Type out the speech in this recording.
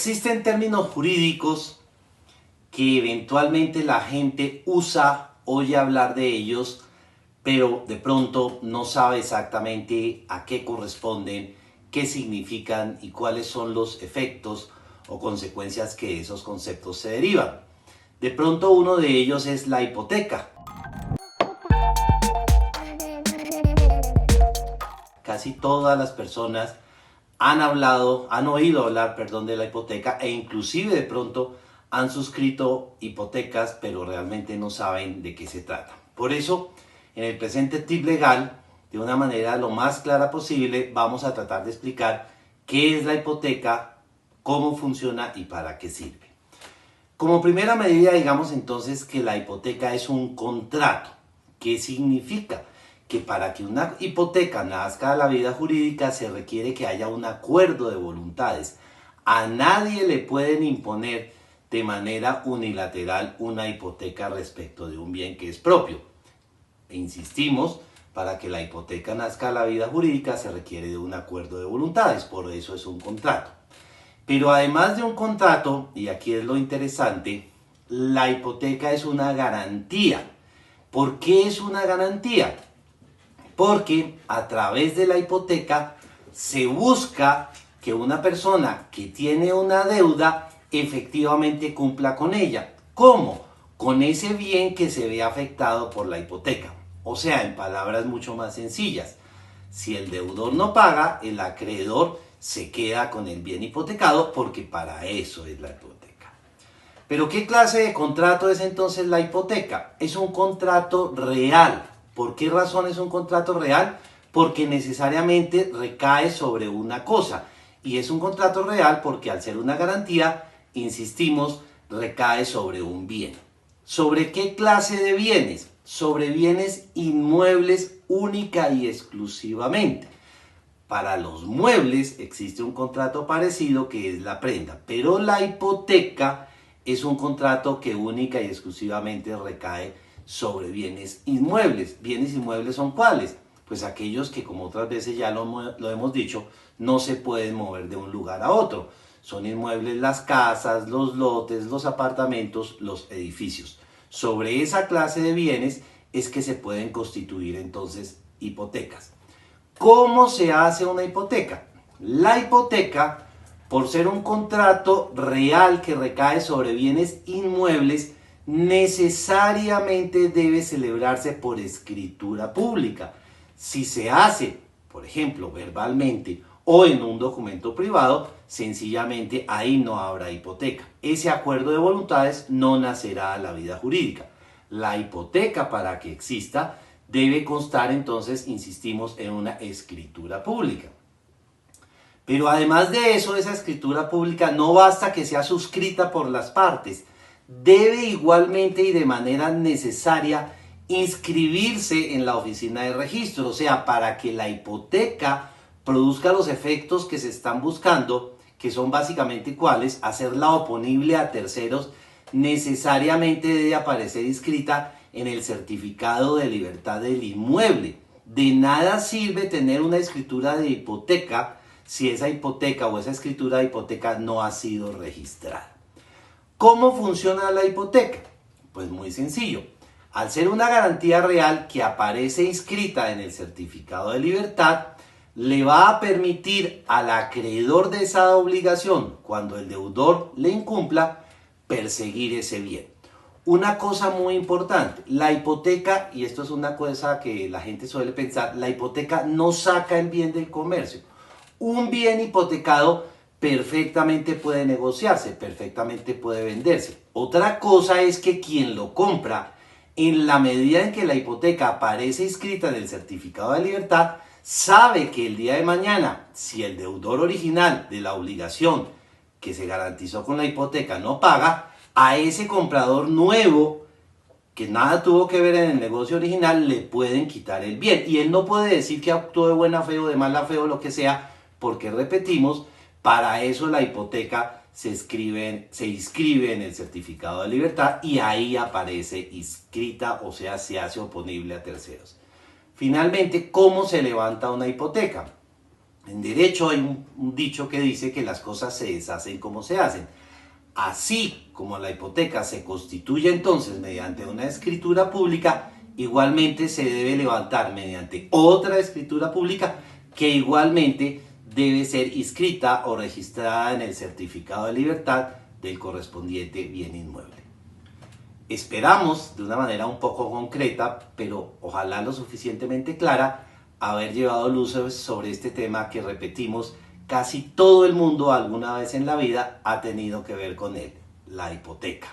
Existen términos jurídicos que eventualmente la gente usa, oye hablar de ellos, pero de pronto no sabe exactamente a qué corresponden, qué significan y cuáles son los efectos o consecuencias que de esos conceptos se derivan. De pronto uno de ellos es la hipoteca. Casi todas las personas han oído hablar, de la hipoteca e inclusive de pronto han suscrito hipotecas, pero realmente no saben de qué se trata. Por eso, en el presente tip legal, de una manera lo más clara posible, vamos a tratar de explicar qué es la hipoteca, cómo funciona y para qué sirve. Como primera medida, digamos entonces que la hipoteca es un contrato. ¿Qué significa? Que para que una hipoteca nazca a la vida jurídica se requiere que haya un acuerdo de voluntades. A nadie le pueden imponer de manera unilateral una hipoteca respecto de un bien que es propio. E insistimos, para que la hipoteca nazca a la vida jurídica se requiere de un acuerdo de voluntades, por eso es un contrato. Pero además de un contrato, y aquí es lo interesante, la hipoteca es una garantía. ¿Por qué es una garantía? Porque a través de la hipoteca se busca que una persona que tiene una deuda efectivamente cumpla con ella. ¿Cómo? Con ese bien que se ve afectado por la hipoteca. O sea, en palabras mucho más sencillas, si el deudor no paga, el acreedor se queda con el bien hipotecado porque para eso es la hipoteca. Pero ¿qué clase de contrato es entonces la hipoteca? Es un contrato real. ¿Por qué razón es un contrato real? Porque necesariamente recae sobre una cosa. Y es un contrato real porque al ser una garantía, insistimos, recae sobre un bien. ¿Sobre qué clase de bienes? Sobre bienes inmuebles única y exclusivamente. Para los muebles existe un contrato parecido que es la prenda, pero la hipoteca es un contrato que única y exclusivamente recae sobre bienes inmuebles. ¿Bienes inmuebles son cuáles? Pues aquellos que, como otras veces ya lo hemos dicho, no se pueden mover de un lugar a otro. Son inmuebles las casas, los lotes, los apartamentos, los edificios. Sobre esa clase de bienes es que se pueden constituir entonces hipotecas. ¿Cómo se hace una hipoteca? La hipoteca, por ser un contrato real que recae sobre bienes inmuebles, necesariamente debe celebrarse por escritura pública. Si se hace, por ejemplo, verbalmente o en un documento privado, sencillamente ahí no habrá hipoteca. Ese acuerdo de voluntades no nacerá a la vida jurídica. La hipoteca, para que exista, debe constar entonces, insistimos, en una escritura pública. Pero además de eso, esa escritura pública no basta que sea suscrita por las partes. Debe igualmente y de manera necesaria inscribirse en la oficina de registro. O sea, para que la hipoteca produzca los efectos que se están buscando, que son básicamente cuáles, hacerla oponible a terceros, necesariamente debe aparecer inscrita en el certificado de libertad del inmueble. De nada sirve tener una escritura de hipoteca si esa hipoteca o esa escritura de hipoteca no ha sido registrada. ¿Cómo funciona la hipoteca? Pues muy sencillo. Al ser una garantía real que aparece inscrita en el certificado de libertad, le va a permitir al acreedor de esa obligación, cuando el deudor le incumpla, perseguir ese bien. Una cosa muy importante, la hipoteca, y esto es una cosa que la gente suele pensar, la hipoteca no saca el bien del comercio. Un bien hipotecado perfectamente puede negociarse, perfectamente puede venderse. Otra cosa es que quien lo compra, en la medida en que la hipoteca aparece inscrita en el certificado de libertad, sabe que el día de mañana, si el deudor original de la obligación que se garantizó con la hipoteca no paga, a ese comprador nuevo que nada tuvo que ver en el negocio original le pueden quitar el bien. Y él no puede decir que actuó de buena fe o de mala fe o lo que sea, porque repetimos, para eso la hipoteca se inscribe en el certificado de libertad y ahí aparece inscrita, o sea, se hace oponible a terceros. Finalmente, ¿cómo se levanta una hipoteca? En derecho hay un dicho que dice que las cosas se deshacen como se hacen. Así como la hipoteca se constituye entonces mediante una escritura pública, igualmente se debe levantar mediante otra escritura pública que igualmente debe ser inscrita o registrada en el certificado de libertad del correspondiente bien inmueble. Esperamos de una manera un poco concreta, pero ojalá lo suficientemente clara, haber llevado luz sobre este tema que, repetimos, casi todo el mundo alguna vez en la vida ha tenido que ver con él, la hipoteca.